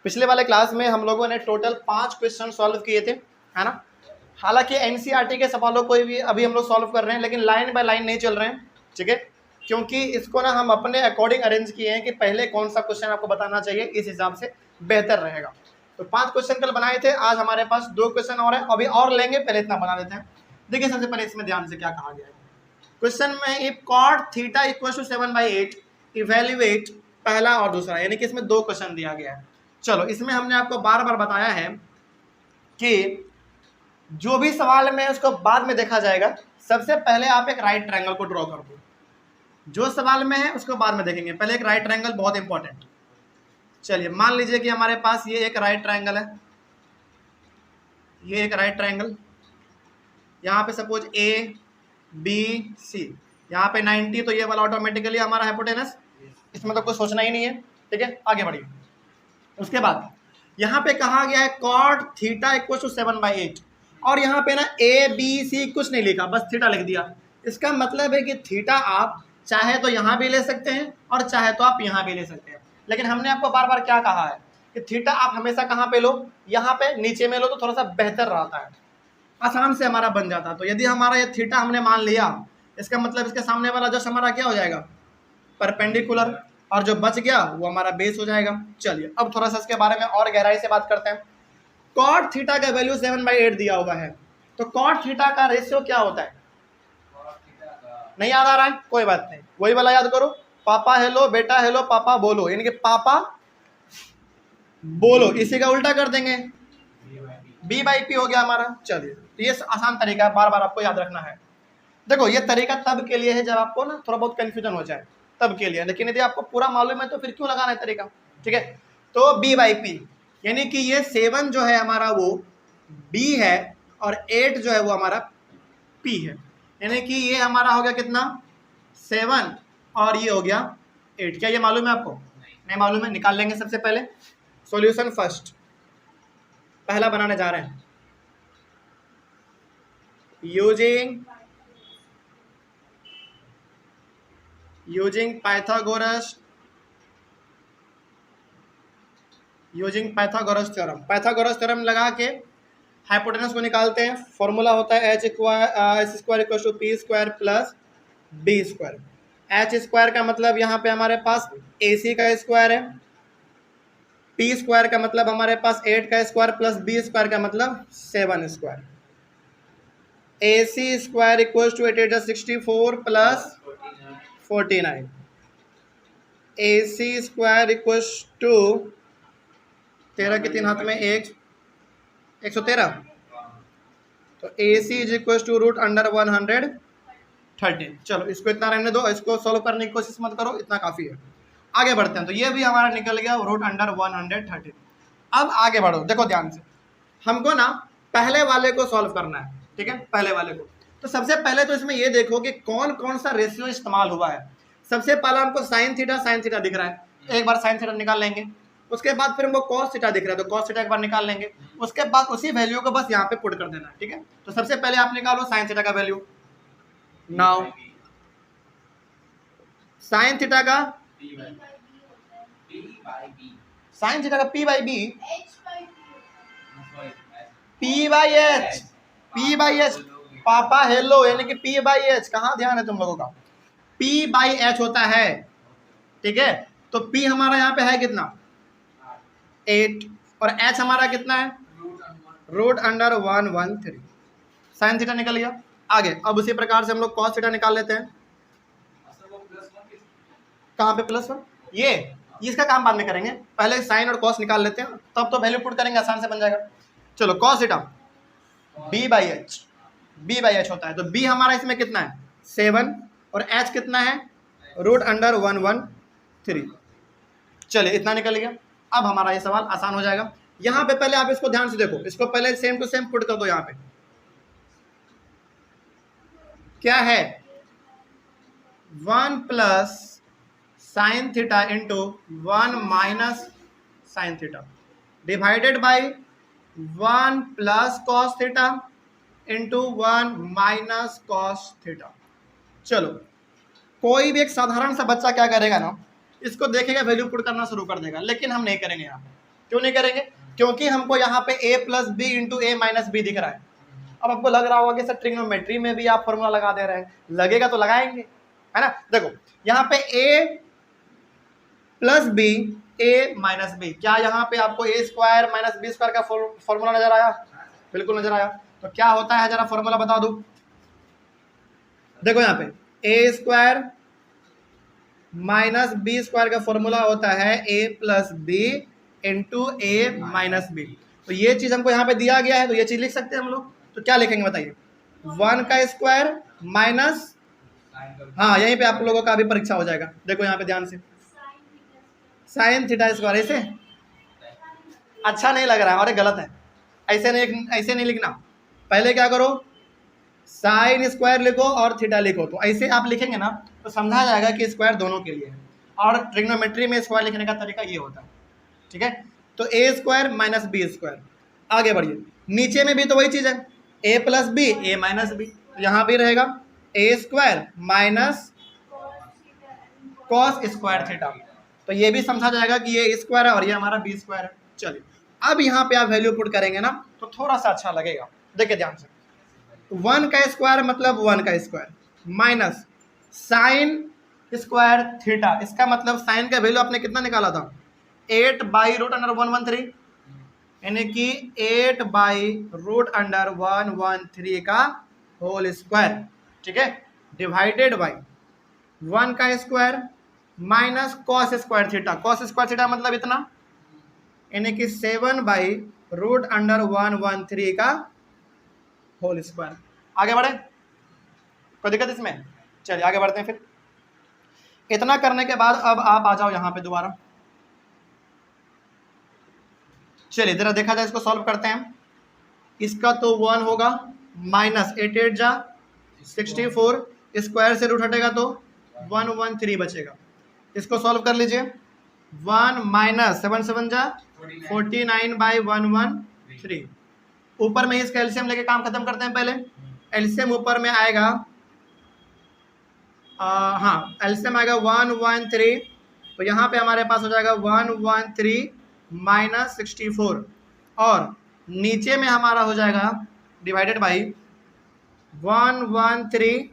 पिछले वाले क्लास में हम लोगों ने टोटल 5 क्वेश्चन सॉल्व किए थे, है ना। हालांकि एनसीईआरटी के सवालों को भी अभी हम लोग सॉल्व कर रहे हैं, लेकिन लाइन बाय लाइन नहीं चल रहे हैं, ठीक है, क्योंकि इसको ना हम अपने अकॉर्डिंग अरेंज किए हैं कि पहले कौन सा क्वेश्चन आपको बताना चाहिए, इस हिसाब से बेहतर रहेगा। तो 5 क्वेश्चन कल बनाए थे, आज हमारे पास 2 क्वेश्चन और है, अभी और लेंगे, पहले इतना बना लेते हैं। देखिए सबसे पहले इसमें ध्यान से क्या कहा गया है क्वेश्चन में, if cot theta equal to 7/8 evaluate, पहला और दूसरा, यानी कि इसमें 2 क्वेश्चन दिया गया है। चलो इसमें हमने आपको बार बार बताया है कि जो भी सवाल में उसको बाद में देखा जाएगा, सबसे पहले आप एक राइट ट्रायंगल को ड्रॉ कर दो। जो सवाल में है उसको बाद में देखेंगे, पहले एक राइट ट्रायंगल बहुत इंपॉर्टेंट। चलिए मान लीजिए कि हमारे पास ये एक राइट ट्रायंगल है, ये एक राइट ट्रायंगल, यहाँ पे सपोज ए बी सी, यहाँ पे 90, तो ये वाला ऑटोमेटिकली हमारा हाइपोटेनस, इसमें तो कुछ सोचना ही नहीं है, ठीक है। आगे बढ़िए, उसके बाद यहाँ पे कहा गया है कॉट थीटा इक्वल टू 7/8, और यहाँ पे ना ए बी सी कुछ नहीं लिखा, बस थीटा लिख दिया। इसका मतलब है कि थीटा आप चाहे तो यहाँ भी ले सकते हैं और चाहे तो आप यहाँ भी ले सकते हैं, लेकिन हमने आपको बार बार क्या कहा है कि थीटा आप हमेशा कहाँ पे लो, यहाँ पे नीचे में लो, तो थोड़ा सा बेहतर रहता है, आसान से हमारा बन जाता है। तो यदि हमारा ये थीटा हमने मान लिया, इसका मतलब इसके सामने वाला जस्ट हमारा क्या हो जाएगा, परपेंडिकुलर, और जो बच गया वो हमारा बेस हो जाएगा। चलिए अब थोड़ा सा इसके बारे में और गहराई से बात करते हैं। कॉट थीटा का वैल्यू 7/8 दिया हुआ है, तो कॉट थीटा का रेशियो क्या होता है, नहीं याद आ रहा है, कोई बात नहीं, वही वाला याद करो, पापा हेलो, बेटा हेलो, पापा बोलो, यानी कि पापा बोलो, इसी का उल्टा कर देंगे, b/p हो गया हमारा। चलिए तो ये आसान तरीका है, बार बार आपको याद रखना है। देखो ये तरीका तब के लिए है जब आपको ना थोड़ा बहुत कंफ्यूजन हो जाए, तब के लिए, लेकिन यदि आपको पूरा मालूम है तो फिर क्यों लगाना है तरीका, ठीक है। तो b/p यानी कि ये 7 जो है हमारा वो b है, और 8 जो है वो हमारा p है, यानी कि ये हमारा हो गया कितना 7 और ये हो गया 8। क्या ये मालूम है आपको, नहीं मालूम है, निकाल लेंगे। सबसे पहले सॉल्यूशन फर्स्ट, पहला बनाने जा रहे हैं, यूजिंग पाइथागोरस थ्योरम लगा के हाइपोटेनस को निकालते हैं। फॉर्मूला होता है h² = p² plus b²। h² का मतलब यहाँ पे हमारे पास ac का स्क्वायर है, p² का मतलब हमारे पास 8 का स्क्वायर प्लस b² का मतलब 7²। ac² = 8 × 64 plus 49। ac² = 13 के 3 हाथ में 113, तो AC = √130। चलो इसको इतना रहने दो, इसको सॉल्व करने की कोशिश मत करो, इतना काफ़ी है। आगे बढ़ते हैं, तो ये भी हमारा निकल गया √130। अब आगे बढ़ो, देखो ध्यान से, हमको ना पहले वाले को सॉल्व करना है, ठीक है, पहले वाले को। तो सबसे पहले तो इसमें ये देखो कि कौन कौन सा रेशियो इस्तेमाल हुआ है। सबसे पहला हमको साइन थीटा दिख रहा है, एक बार साइन थीटा निकाल लेंगे। उसके बाद फिर हमको कॉस थीटा दिख रहा है, तो कॉस थीटा एक बार निकाल लेंगे। उसके बाद उसी वैल्यू को बस यहाँ पे पुट कर देना है, ठीक है। तो सबसे पहले आप निकालो साइन थीटा का वैल्यू। नाउ साइन थीटा का p/h पापा हेलो, यानी कि p/h, कहाँ ध्यान है तुम लोगों का, p/h होता है, ठीक है। तो p हमारा यहाँ पे है कितना 8, और h हमारा कितना है √113। साइन थीटा निकल गया। आगे अब उसी प्रकार से हम लोग कॉस थीटा निकाल लेते हैं। कहाँ पे +1, ये इसका काम बाद में करेंगे, पहले साइन और कॉस निकाल लेते हैं, तब तो वैल्यू पुट करेंगे, आसान से बन जाएगा। चलो कॉस थीटा b/h होता है, तो b हमारा इसमें कितना है 7, और h कितना है √113। चलिए इतना निकल गया। अब हमारा ये सवाल आसान हो जाएगा। यहाँ पे पहले आप इसको ध्यान से देखो, इसको पहले सेम टू सेम पुट कर दो। यहाँ पे क्या है 1 + sin theta into 1 - sin theta divided by 1 + cos theta into 1 - cos theta. चलो कोई भी एक साधारण सा बच्चा क्या करेगा ना, इसको देखेगा, वैल्यू पुट करना शुरू कर देगा, लेकिन हम नहीं करेंगे यहाँ पे। क्यों नहीं करेंगे? क्योंकि हमको यहाँ पे a plus B into A minus B दिख रहा है। अब आपको लग रहा होगा कि सर ट्रिग्नोमेट्री में भी आप फॉर्मूला लगा दे रहे हैं, लगेगा तो लगाएंगे, है ना। देखो यहाँ पे a plus B A minus B, क्या यहाँ पे आपको A square minus B square का फॉर्मूला नजर आया? बिल्कुल नजर आया। तो क्या होता है जरा फॉर्मूला बता दो। देखो यहाँ पे ए स्क्वायर माइनस बी स्क्वायर का फॉर्मूला होता है A plus B into A minus B. तो ये चीज हमको यहाँ पे दिया गया है, तो ये चीज लिख सकते हैं हम लोग। तो क्या लिखेंगे बताइए? 1 का स्क्वायर माइनस, हाँ यहीं पे आप लोगों का भी परीक्षा हो जाएगा। देखो यहाँ पे ध्यान से, साइन थीटा स्क्वायर। ऐसे अच्छा नहीं लग रहा है और ये गलत है, ऐसे नहीं लिखना। पहले क्या करो, साइन स्क्वायर लिखो और थीटा लिखो। तो ऐसे आप लिखेंगे ना तो समझा जाएगा कि स्क्वायर दोनों के लिए है। और ट्रिग्नोमेट्री में स्क्वायर लिखने का तरीका ये होता है, ठीक है। तो A square minus B square. आगे बढ़िए, नीचे में भी तो वही चीज़ है, A plus B A minus B. यहाँ भी रहेगा A square minus cos square theta. तो ये भी समझा जाएगा कि ये स्क्वायर है और ये हमारा बी स्क्वायर है। चलिए अब यहाँ पे आप वैल्यू पुट करेंगे ना तो थोड़ा सा अच्छा लगेगा। देखिए ध्यान से, 1 का स्क्वायर मतलब 1 का square minus sine square theta. इसका मतलब साइन का वैल्यू आपने कितना निकाला था? 8 बाई रूट अंडर 113, यानी कि 8 बाई रूट अंडर 113 का होल स्क्वायर, ठीक है, डिवाइडेड बाई 1 का square minus cos square theta. Cos square theta मतलब इतना, यानी कि 7 बाई रूट अंडर 113 का होल स्क्वायर। आगे बढ़े, कोई दिक्कत इसमें? चलिए आगे बढ़ते हैं। फिर इतना करने के बाद अब आप आ जाओ यहाँ पे दोबारा। चलिए जरा देखा जाए, इसको सॉल्व करते हैं। इसका तो 1 होगा, माइनस 8 8 जा 64, स्क्वायर से रूट हटेगा तो 113 बचेगा। इसको सॉल्व कर लीजिए। 1 माइनस 7 7 जा 49 बाई 113। ऊपर में इसका एलसीएम लेके काम खत्म करते हैं। पहले एलसीएम ऊपर में आएगा, हाँ एलसीएम आएगा 113, तो यहाँ पे हमारे पास हो जाएगा 113 माइनस 64, और नीचे में हमारा हो जाएगा डिवाइडेड बाई 113,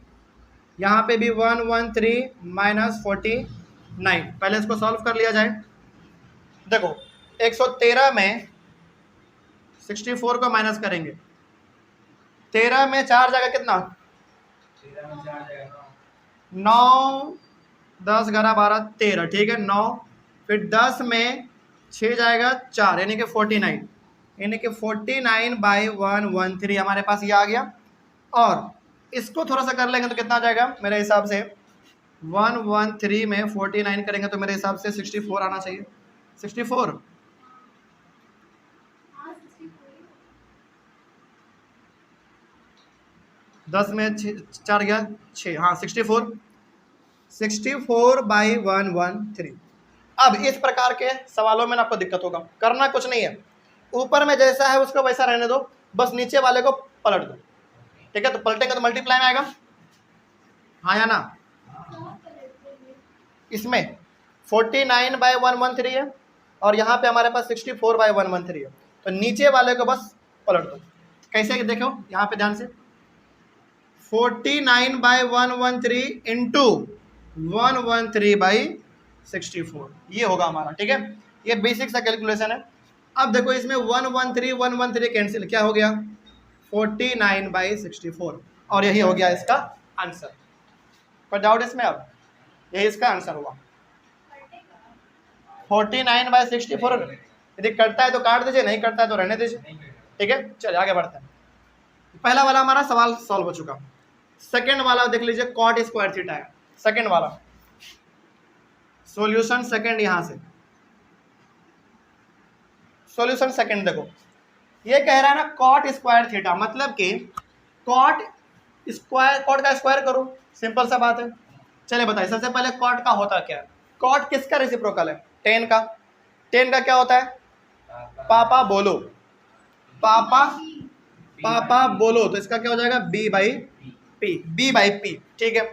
यहाँ पे भी 113 माइनस 49। पहले इसको सॉल्व कर लिया जाए। देखो 113 में 64 को माइनस करेंगे, 13 में 4 जाएगा कितना? 9 10 11 12 13, ठीक है 9। फिर 10 में 6 जाएगा 4, यानी कि 49, यानी कि 49 बाई 113 हमारे पास ये आ गया। और इसको थोड़ा सा कर लेंगे तो कितना आ जाएगा मेरे हिसाब से? 113 में 49 करेंगे तो मेरे हिसाब से 64 आना चाहिए। 64 10 में 4 गया 6, हाँ 64 बाई 113। अब इस प्रकार के सवालों में ना आपको दिक्कत होगा, करना कुछ नहीं है, ऊपर में जैसा है उसको वैसा रहने दो, बस नीचे वाले को पलट दो, ठीक है। तो पलटेंगे तो मल्टीप्लाई में आएगा, हाँ या ना? इसमें 49 बाई 113 है और यहाँ पे हमारे पास 64 बाई 113 है, तो नीचे वाले को बस पलट दो। कैसे देखो यहाँ पे ध्यान से, 49 बाई 113 इंटू 113 बाई 64, ये होगा हमारा, ठीक है। ये बेसिक सा कैलकुलेशन है। अब देखो इसमें 113 कैंसिल, क्या हो गया? 49 बाई 64, और यही हो गया इसका आंसर। कोई डाउट इसमें? अब यही इसका आंसर हुआ 49 बाई 64। यदि करता है तो काट दीजिए, नहीं करता है तो रहने दीजिए, ठीक है। चलिए आगे बढ़ते हैं। पहला वाला हमारा सवाल सॉल्व हो चुका। सेकेंड वाला देख लीजिए, कॉट स्क्वायर थीटा है सेकेंड वाला। सॉल्यूशन सेकेंड, यहां से सॉल्यूशन सेकेंड देखो, ये कह रहा है ना कॉट स्क्वायर थीटा, मतलब कि कॉट का स्क्वायर करो, सिंपल सा बात है। चलिए बताइए, सबसे पहले कॉट का होता क्या है? कॉट किसका रेसिप्रोकल है? टेन का। टेन का क्या होता है? पापा बोलो, पापा बोलो, तो इसका क्या हो जाएगा? बी बाई पी, ठीक है।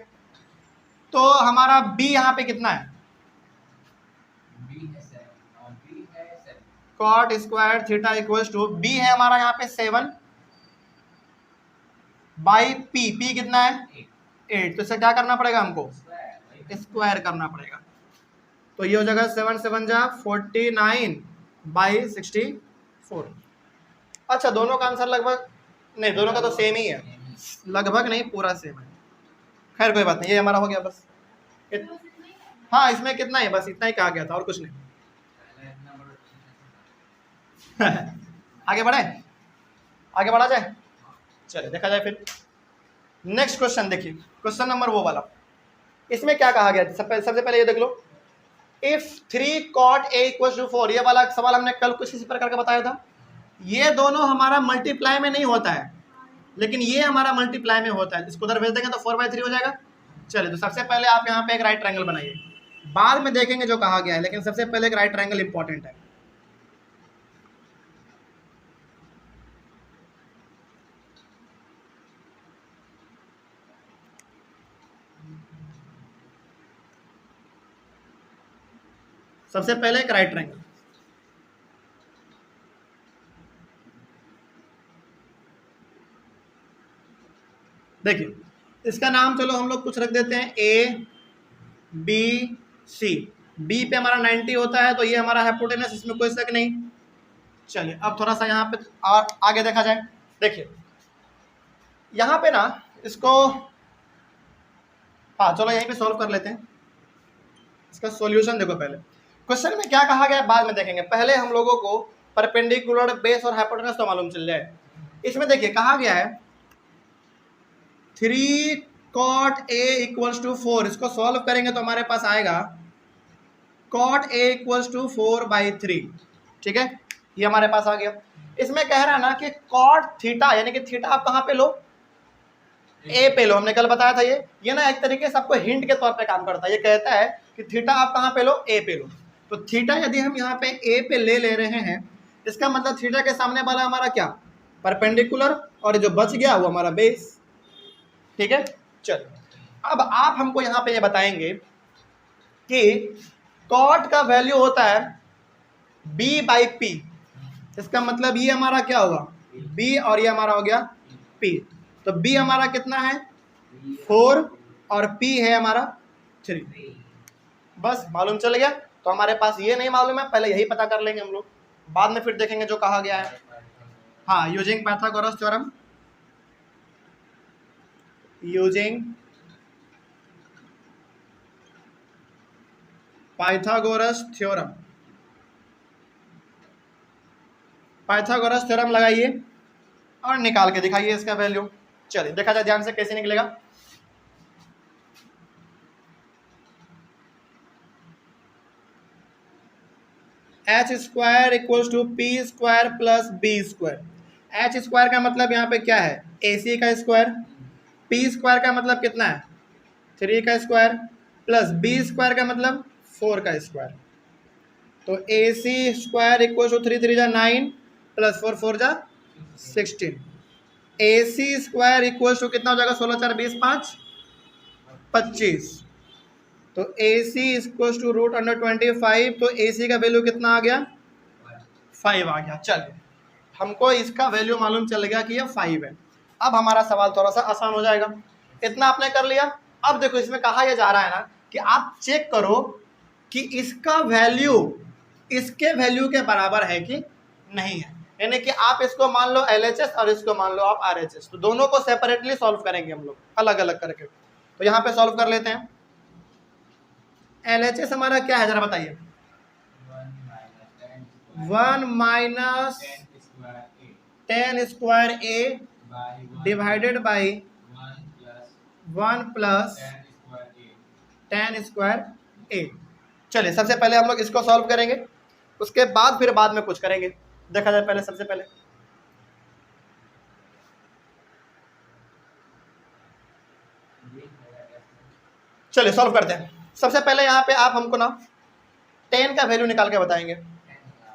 तो हमारा बी यहाँ पे कितना है? Cot square theta equals to B है हमारा यहाँ पे 7 बाई पी, पी कितना है 8, तो इसे क्या करना पड़ेगा हमको स्क्वायर करना पड़ेगा। तो ये हो जाएगा 7 7 जा 49 बाई 64। अच्छा दोनों का आंसर लगभग नहीं, दोनों का तो सेम ही है, लगभग नहीं पूरा सेम है। खैर कोई बात नहीं, ये हमारा हो गया बस। हाँ इसमें कितना है, बस इतना ही कहा गया था और कुछ नहीं। आगे बढ़े, आगे बढ़ा जाए, चलिए देखा जाए फिर नेक्स्ट क्वेश्चन। देखिए क्वेश्चन नंबर वो वाला, इसमें क्या कहा गया, सबसे पहले ये देख लो, if 3 cot a equal to 4, ये वाला सवाल हमने कल कुछ इसी प्रकार का बताया था। ये दोनों हमारा मल्टीप्लाई में नहीं होता है, लेकिन ये हमारा मल्टीप्लाई में होता है। इसको उधर भेज देंगे तो 4/3 हो जाएगा। चलिए तो सबसे पहले आप यहाँ पे एक राइट ट्रायंगल बनाइए, बाद में देखेंगे जो कहा गया है, लेकिन सबसे पहले एक राइट ट्रायंगल इंपॉर्टेंट है। सबसे पहले एक राइट ट्रायंगल, देखिए इसका नाम चलो हम लोग कुछ रख देते हैं ए बी सी। बी पे हमारा 90 होता है, तो ये हमारा हाइपोटेनस, इसमें कोई शक नहीं। चलिए अब थोड़ा सा यहाँ पे और आगे देखा जाए। देखिए यहाँ पे ना इसको, हाँ चलो यहीं पे सॉल्व कर लेते हैं। इसका सॉल्यूशन देखो, पहले क्वेश्चन में क्या कहा गया है बाद में देखेंगे, पहले हम लोगों को परपेंडिकुलर बेस और हाइपोटेनस तो मालूम चल जाए। इसमें देखिए कहा गया है 3 cot a इक्वल्स टू 4, इसको सॉल्व करेंगे तो हमारे पास आएगा cot a इक्वल्स टू 4/3। ठीक है, ये हमारे पास आ गया। इसमें कह रहा है ना कि cot थीटा, यानी कि थीटा आप कहाँ पे लो, ए पे लो। हमने कल बताया था ये ना एक तरीके से आपको हिंट के तौर पे काम करता है। ये कहता है कि थीटा आप कहाँ पे लो, ए पे लो। तो थीटा यदि हम यहाँ पे ए पे ले रहे हैं, इसका मतलब थीटा के सामने वाला हमारा क्या, परपेंडिकुलर, और जो बच गया वो हमारा बेस। ठीक है, चलो अब आप हमको यहाँ पे ये बताएंगे कि कॉट का वैल्यू होता है b/p, इसका मतलब ये हमारा क्या होगा b और ये हमारा हो गया p। तो b हमारा कितना है 4 और p है हमारा 3। बस मालूम चल गया। तो हमारे पास ये नहीं मालूम है, पहले यही पता कर लेंगे हम लोग, बाद में फिर देखेंगे जो कहा गया है। हाँ using Pythagoras theorem, using Pythagoras theorem, Pythagoras theorem लगाइए और निकाल के दिखाइए इसका वैल्यू। चलिए देखा जाए ध्यान से कैसे निकलेगा। H square equals to P square plus B square. H square का मतलब यहाँ पे क्या है, ए सी का स्क्वायर। पी स्क्वायर का मतलब कितना है 3 का स्क्वायर, प्लस बी स्क्वायर का मतलब 4 का स्क्वायर। तो ए सी स्क्वायर इक्वल टू 3 3 जा 9 प्लस 4 4 जा 16। ए सी स्क्वायर इक्वल टू कितना हो जाएगा 16 4 20 5 25। तो ए सी इक्वल टू √25। तो ए सी का वैल्यू कितना आ गया 5 आ गया। चलिए हमको इसका वैल्यू मालूम चल गया कि ये 5 है। अब हमारा सवाल थोड़ा सा आसान हो जाएगा। इतना आपने कर लिया। अब देखो इसमें कहा यह जा रहा है ना कि आप चेक करो कि इसका वैल्यू इसके वैल्यू के बराबर है कि नहीं है। यानी कि आप इसको मान लो LHS और इसको मान लो आप RHS, तो दोनों को सेपरेटली सॉल्व करेंगे हम लोग अलग अलग करके। तो यहाँ पे सॉल्व कर लेते हैं। LHS हमारा क्या है जरा बताइए, 1 minus 10 square A divided by 1 plus 10 square A। चलिए सबसे पहले हम लोग इसको सॉल्व करेंगे, उसके बाद फिर बाद में कुछ करेंगे। देखा जाए पहले सबसे पहले चलिए सॉल्व करते हैं। सबसे पहले यहाँ पे आप हमको ना 10 का वैल्यू निकाल के बताएंगे,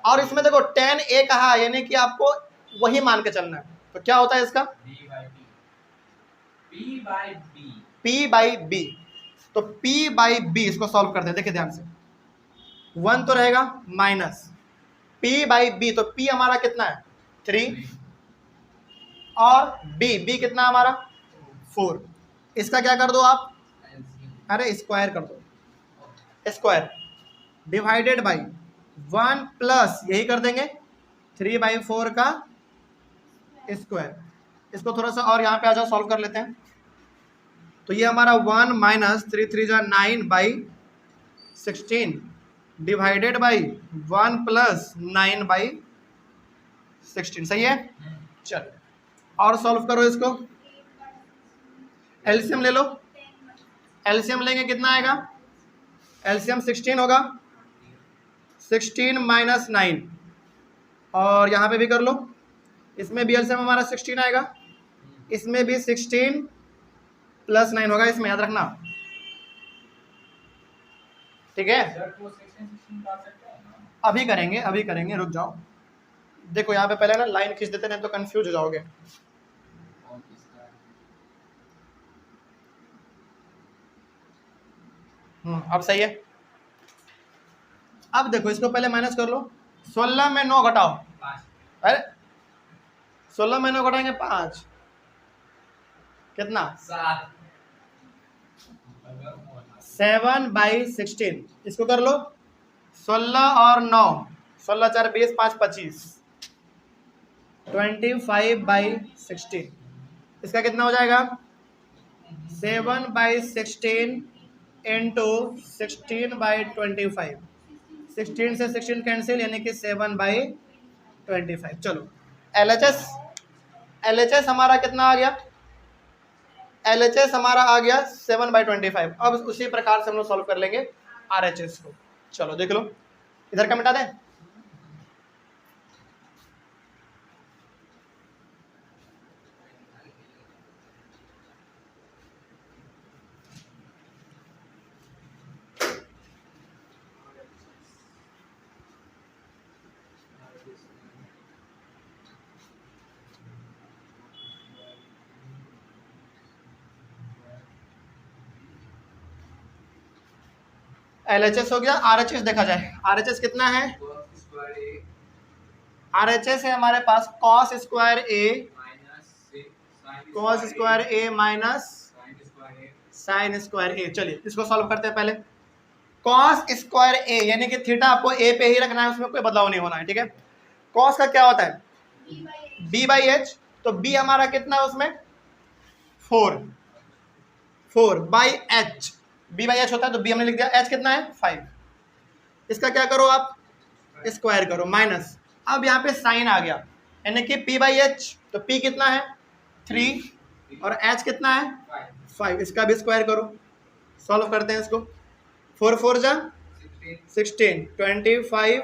और इसमें देखो 10A कहा है, यानी कि आपको वही मान के चलना है। तो क्या होता है इसका P/B। तो P/B इसको सॉल्व करते हैं। देखिए ध्यान से, 1 तो रहेगा माइनस P बाई B, तो P हमारा कितना है 3 और B कितना हमारा 4। इसका क्या कर दो आप, अरे स्क्वायर कर दो, स्क्वायर डिवाइडेड बाई 1 प्लस यही कर देंगे 3/4 का स्क्वायर। इसको थोड़ा सा और यहाँ पे आ जाओ, सॉल्व कर लेते हैं। तो ये हमारा 1 माइनस 3×3=9/16 डिवाइडेड बाई 1 प्लस 9/16, सही है। चलो और सॉल्व करो इसको, एलसीएम ले लो। एलसीएम लेंगे कितना आएगा, एलसीएम 16 होगा, 16 माइनस 9, और यहाँ पे भी कर लो, इसमें भी एलसीएम हमारा 16 आएगा, इसमें भी 16 प्लस 9 होगा, इसमें याद रखना, ठीक है। अभी करेंगे, रुक जाओ। देखो यहाँ पे पहले ना लाइन खींच देते, नहीं तो कंफ्यूज हो जाओगे। अब सही है। अब देखो इसको पहले माइनस कर लो, 16 में 9 घटाओ, अरे 16 में 9 घटाएंगे 5, कितना 7/16। इसको कर लो, 16 और 9, 16 4 20, 5 25, 25/16। इसका कितना हो जाएगा 7/16 इंटू 16/25, 16 से 16 कैंसिल, यानी कि 7/25। चलो एलएचएस हमारा कितना आ गया, एलएचएस हमारा आ गया 7/25। अब उसी प्रकार से हम लोग सॉल्व कर लेंगे आरएचएस को। चलो देख लो, इधर का मिटा दें, एलएचएस हो गया। आरएचएस देखा जाए, आरएचएस कितना है, आरएचएस है हमारे पास कॉस स्क्वायर ए माइनस साइन स्क्वायर ए। चलिए इसको सॉल्व करते हैं। पहले कॉस स्क्वायर ए, यानी कि थीटा आपको ए पे ही रखना है, उसमें कोई बदलाव नहीं होना है, ठीक है। कॉस का क्या होता है b/h, तो b हमारा कितना है उसमें 4/h, b/h होता है, तो b हमने लिख दिया, h कितना है 5। इसका क्या करो आप, स्क्वायर करो, माइनस, अब यहाँ पे साइन आ गया, यानी कि p/h, तो p कितना है 3 और h कितना है 5, इसका भी स्क्वायर करो। सॉल्व करते हैं इसको, 4 4 जा 16, 25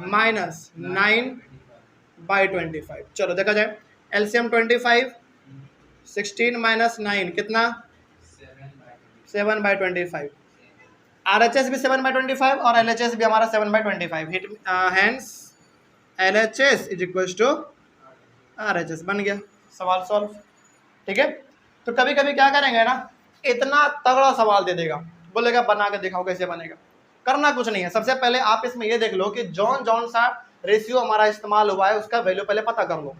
माइनस 9/25। चलो देखा जाए, एलसीएम 25, 16 माइनस 9 कितना 7/25। आरएचएस भी 7/25 और एलएचएस भी हमारा 7/25। Hence LHS is equal to RHS, बन गया, सवाल सॉल्व, ठीक है। तो कभी कभी क्या करेंगे ना, इतना तगड़ा सवाल दे देगा, बोलेगा बना के दिखाओ कैसे बनेगा। करना कुछ नहीं है, सबसे पहले आप इसमें ये देख लो कि जौन सा रेशियो हमारा इस्तेमाल हुआ है उसका वैल्यू पहले पता कर लो।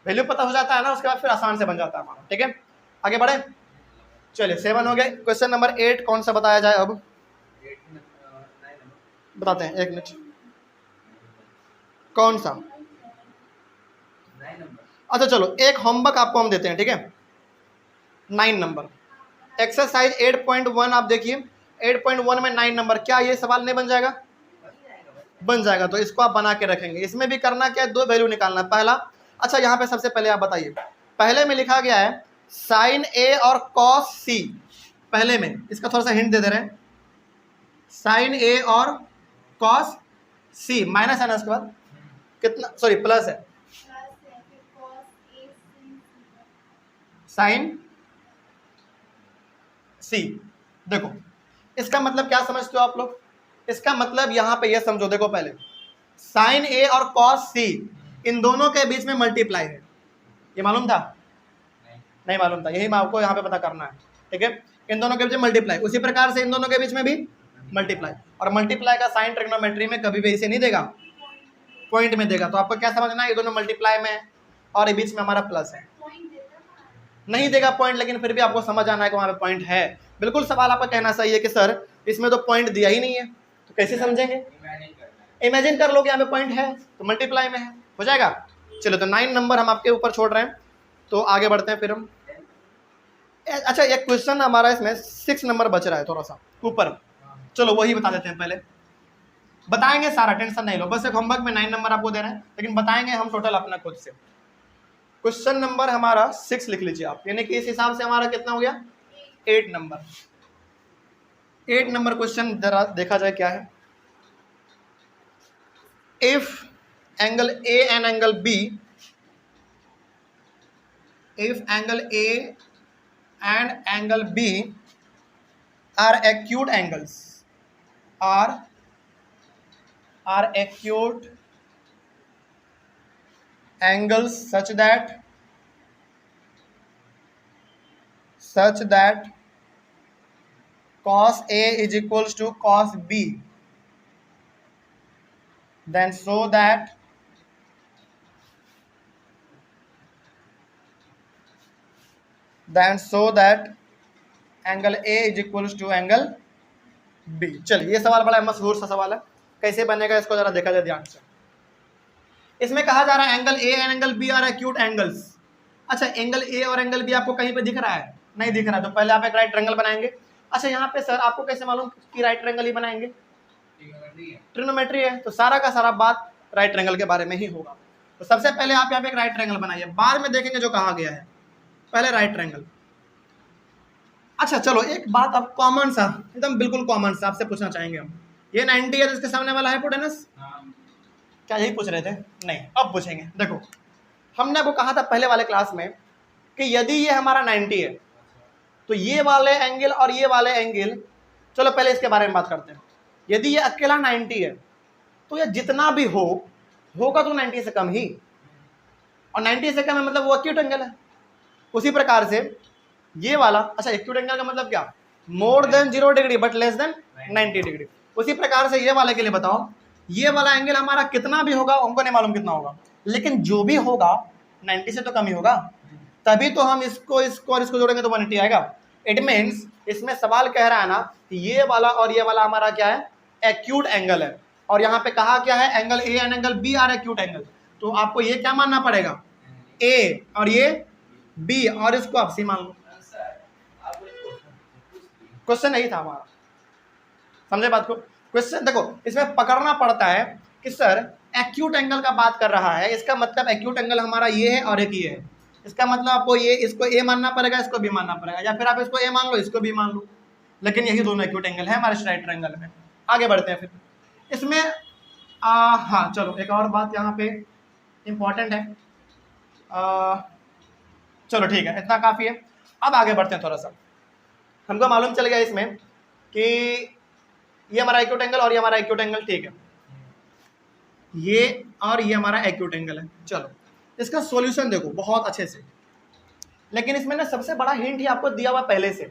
वैल्यू पता हो जाता है ना, उसके बाद फिर आसान से बन जाता है हमारा, ठीक है। आगे बढ़े, चलिए 7 हो गए। क्वेश्चन नंबर 8 कौन सा बताया जाए, अब बताते हैं, एक मिनट, कौन सा, अच्छा चलो एक होमवर्क आपको हम देते हैं, ठीक है। 9 नंबर एक्सरसाइज 8.1 आप देखिए, 8.1 में 9 नंबर, क्या ये सवाल नहीं बन जाएगा, बन जाएगा। तो इसको आप बना के रखेंगे। इसमें भी करना क्या है, 2 वैल्यू निकालना, पहला, अच्छा यहाँ पे सबसे पहले आप बताइए, पहले में लिखा गया है साइन ए और कॉस सी, पहले में इसका थोड़ा सा हिंट दे रहे हैं, साइन ए और कॉस सी, माइनस है ना, उसके बाद कितना, सॉरी प्लस है, साइन सी। देखो इसका मतलब क्या समझते हो आप लोग, इसका मतलब यहां पे ये समझो, देखो पहले साइन ए और कॉस सी, इन दोनों के बीच में मल्टीप्लाई है, ये मालूम था, नहीं मालूम था, यही आपको यहाँ पे पता करना है, ठीक है। इन दोनों के बीच में मल्टीप्लाई, उसी प्रकार से इन दोनों के बीच में भी मल्टीप्लाई, और मल्टीप्लाई का साइन ट्रिग्नोमेट्री में कभी भी इसे नहीं देगा, पॉइंट में देगा। तो आपको क्या समझना है, ये दोनों मल्टीप्लाई में है और ये बीच में हमारा प्लस है। नहीं देगा पॉइंट, लेकिन फिर भी आपको समझ आना है कि वहाँ पे पॉइंट है। बिल्कुल सवाल आपका कहना सही है कि सर इसमें तो पॉइंट दिया ही नहीं है, तो कैसे समझेंगे? इमेजिन कर लो कि यहाँ पे पॉइंट है तो मल्टीप्लाई में है, हो जाएगा। चलो तो 9 नंबर हम आपके ऊपर छोड़ रहे हैं, तो आगे बढ़ते हैं फिर हम। अच्छा एक क्वेश्चन हमारा इसमें 6 नंबर बच रहा है थोड़ा सा ऊपर, चलो वही बता देते हैं। पहले बताएंगे सारा, टेंशन नहीं लो, बस एक होमवर्क में 9 नंबर आपको दे रहे हैं, लेकिन बताएंगे हम टोटल अपना खुद से। क्वेश्चन नंबर हमारा 6 लिख लीजिए आप, यानी कि इस हिसाब से हमारा कितना हो गया 8 नंबर। 8 नंबर क्वेश्चन जरा देखा जाए क्या है। If angle A and angle B, if angle A and angle B are acute angles, are acute angles such that cos A is equals to cos B, then so that angle A is equals to angle B। चलिए ये सवाल बड़ा मशहूर सा सवाल है, कैसे बनेगा इसको जरा देखा जाए ध्यान से। इसमें कहा जा रहा है angle A and angle B are acute angles. अच्छा एंगल ए और एंगल बी आपको कहीं पे दिख रहा है? नहीं दिख रहा, तो पहले आप एक राइट ट्रायंगल बनाएंगे। अच्छा यहाँ पे सर आपको कैसे मालूम कि राइट ट्रायंगल ही बनाएंगे? ट्रिग्नोमेट्री है, तो सारा का सारा बात राइट ट्रायंगल के बारे में ही होगा। तो सबसे पहले आप यहाँ पे एक राइट ट्रायंगल बनाइए, बाद में देखेंगे जो कहा गया है, पहले राइट ट्रायंगल। अच्छा चलो एक बात अब कॉमन सा, एकदम बिल्कुल कॉमन सा आपसे पूछना चाहेंगे हम, ये 90 है, इसके सामने वाला हाइपोटेनस, क्या यही पूछ रहे थे? नहीं, अब पूछेंगे। देखो हमने वो कहा था पहले वाले क्लास में कि यदि ये हमारा 90 है तो ये वाले एंगल और ये वाले एंगल, चलो पहले इसके बारे में बात करते हैं। यदि ये अकेला 90 है तो ये जितना भी होगा तो 90 से कम ही, और 90 से कम है मतलब वो एक्यूट एंगल है। उसी प्रकार से ये वाला, अच्छा एक्यूट एंगल का मतलब क्या? More than 0 degree but less than 90 degree. उसी प्रकार से ये वाले के लिए बताओ, ये वाला एंगल हमारा कितना भी होगा, हमको नहीं मालूम कितना होगा, लेकिन जो भी होगा 90 से तो कम ही होगा, तभी तो हम इसको और इसको जोड़ेंगे तो 180 आएगा। इट मीन्स इसमें सवाल कह रहा है ना कि ये वाला और ये वाला हमारा क्या है? एक्यूट एंगल है। और यहाँ पे कहा क्या है? Angle A and angle B are acute angle. तो आपको ये क्या मानना पड़ेगा? ए और ये बी, और इसको आप सी मान लो। क्वेश्चन नहीं था हमारा, समझे बात को? क्वेश्चन देखो इसमें पकड़ना पड़ता है कि सर एक्यूट एंगल का बात कर रहा है, इसका मतलब एक्यूट एंगल हमारा ये है और एक ये है, इसका मतलब आपको ये इसको ए मानना पड़ेगा, इसको भी मानना पड़ेगा, या फिर आप इसको ए मान लो इसको भी मान लो, लेकिन यही दोनों एक्यूट एंगल है हमारे राइट ट्रायंगल में। आगे बढ़ते हैं फिर इसमें। हाँ चलो एक और बात यहाँ पे इम्पॉर्टेंट है, चलो ठीक है इतना काफ़ी है। अब आगे बढ़ते हैं थोड़ा सा। हमको मालूम चल गया इसमें कि ये हमारा एक्यूट एंगल और ये हमारा एक्यूट एंगल, ठीक है, ये और ये हमारा एक्यूट एंगल है। चलो इसका सॉल्यूशन देखो बहुत अच्छे से, लेकिन इसमें ना सबसे बड़ा हिंट ही आपको दिया हुआ पहले से।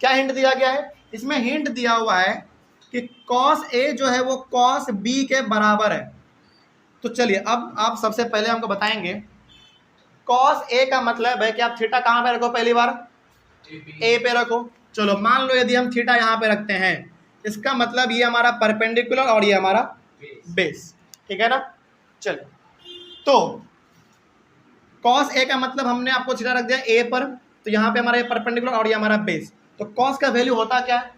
क्या हिंट दिया गया है? इसमें हिंट दिया हुआ है कि cos A जो है वो cos B के बराबर है। तो चलिए अब आप सबसे पहले हमको बताएंगे cos A का मतलब है कि आप थीटा कहाँ पे रखो? पहली बार A पे रखो। चलो मान लो यदि हम थीटा यहाँ पे रखते हैं, इसका मतलब ये हमारा परपेंडिकुलर और ये हमारा बेस, ठीक है ना? चलो तो cos A का मतलब हमने आपको थीटा रख दिया A पर, तो यहाँ पे हमारा ये परपेंडिकुलर और ये हमारा बेस, तो cos का वैल्यू होता क्या है?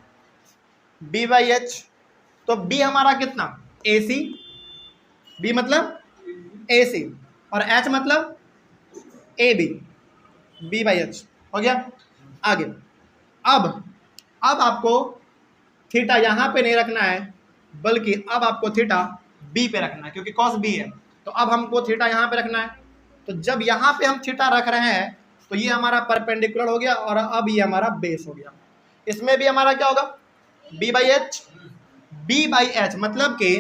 B/h। तो B हमारा कितना? AC, B मतलब AC और H मतलब AB, B/h हो गया। आगे अब आपको थीटा यहाँ पे नहीं रखना है, बल्कि अब आपको थीटा B पे रखना है, क्योंकि cos B है, तो अब हमको थीटा यहाँ पे रखना है। तो जब यहाँ पे हम थीटा रख रहे हैं तो ये हमारा परपेंडिकुलर हो गया और अब ये हमारा बेस हो गया। इसमें भी हमारा क्या होगा? B/h। B/h मतलब कि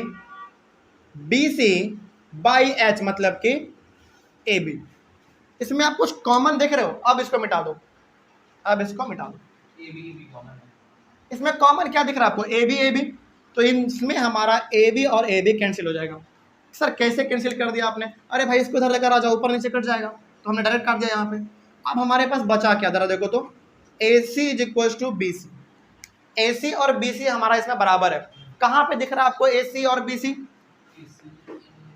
BC/h मतलब कि AB। इसमें आप कुछ कॉमन देख रहे हो? अब इसको मिटा दो, अब इसको मिटा दो। इसमें कॉमन क्या दिख रहा है आपको? AB AB, तो इसमें हमारा AB और AB कैंसिल हो जाएगा। सर कैसे कैंसिल कर दिया आपने? अरे भाई इसको इधर लेकर आ जाओ, ऊपर नीचे कट जाएगा, तो हमने डायरेक्ट काट दिया यहाँ पे। अब हमारे पास बचा क्या, जरा देखो तो, AC is equal to BC। AC और BC हमारा इसमें बराबर है। कहाँ पे दिख रहा है आपको AC और BC?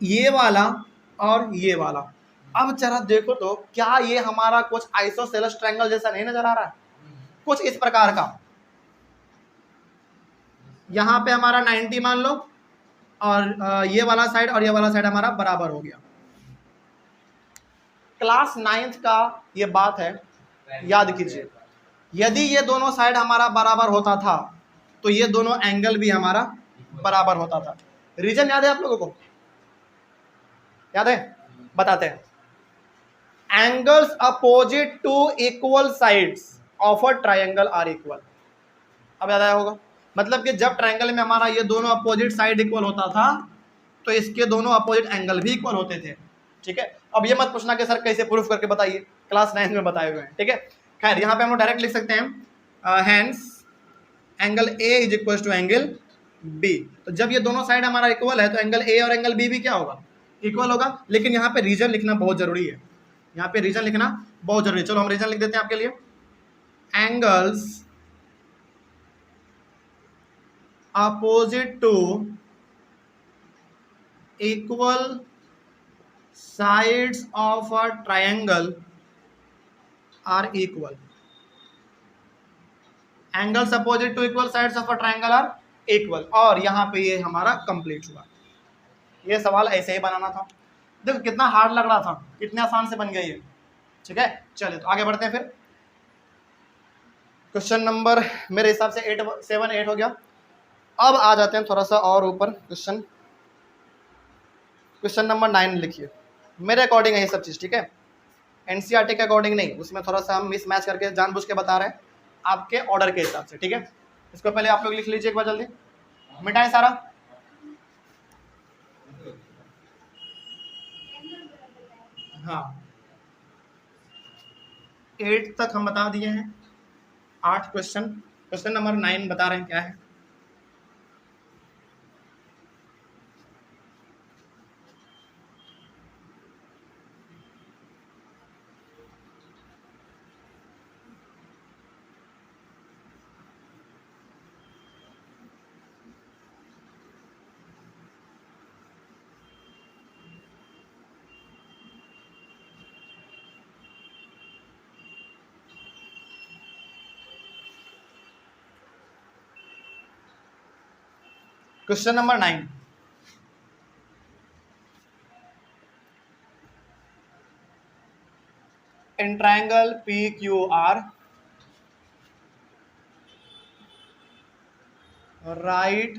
ये वाला और ये वाला। अब जरा देखो तो, क्या ये हमारा कुछ आइसोसेलेस ट्रायंगल जैसा नहीं नजर आ रहा है? कुछ इस प्रकार का। यहाँ पे हमारा 90 मान लो, और ये वाला साइड और ये वाला साइड हमारा बराबर हो गया। क्लास 9th का ये बात है, याद कीजिए। यदि ये दोनों साइड हमारा बराबर होता था तो ये दोनों एंगल भी हमारा बराबर होता था। रीजन याद है आप लोगों को? याद है? बताते हैं। Angles opposite to equal sides of a triangle are equal. अब याद आया होगा? मतलब कि जब ट्रायंगल में हमारा ये दोनों अपोजिट साइड इक्वल होता था तो इसके दोनों अपोजिट एंगल भी इक्वल होते थे। ठीक है, अब ये मत पूछना कि सर कैसे प्रूफ करके बताइए, क्लास 9 में बताए हुए हैं। ठीक है, खैर यहाँ पे हम लोग डायरेक्ट लिख सकते हैं, hence angle A is equal to angle B। तो जब ये दोनों साइड हमारा इक्वल है तो एंगल A और एंगल B भी क्या होगा? इक्वल होगा। लेकिन यहाँ पे रीजन लिखना बहुत जरूरी है, यहाँ पे रीजन लिखना बहुत जरूरी है। चलो हम रीजन लिख देते हैं आपके लिए। Angles opposite to equal sides of a triangle are equal. Angles opposite to equal sides of a triangle are equal. और यहाँ पे ये हमारा कंप्लीट हुआ। ये सवाल ऐसे ही बनाना था। देखो कितना हार्ड लग रहा था, कितने आसान से बन गया ये। ठीक है, चलिए तो आगे बढ़ते हैं फिर। क्वेश्चन नंबर मेरे हिसाब से 7 8 हो गया। अब आ जाते हैं थोड़ा सा और ऊपर। क्वेश्चन नंबर 9 लिखिए। मेरे अकॉर्डिंग है ये सब चीज़, ठीक है, NCERT के अकॉर्डिंग नहीं, उसमें थोड़ा सा हम मिस मैच करके जानबूझ के बता रहे हैं आपके ऑर्डर के हिसाब से। ठीक है, इसको पहले आप लोग लिख लीजिए एक बार जल्दी, मिटाएं सारा। हाँ, 8 तक हम बता दिए हैं, 8 क्वेश्चन। क्वेश्चन नंबर 9 बता रहे हैं क्या है। Question number 9, in triangle PQR, right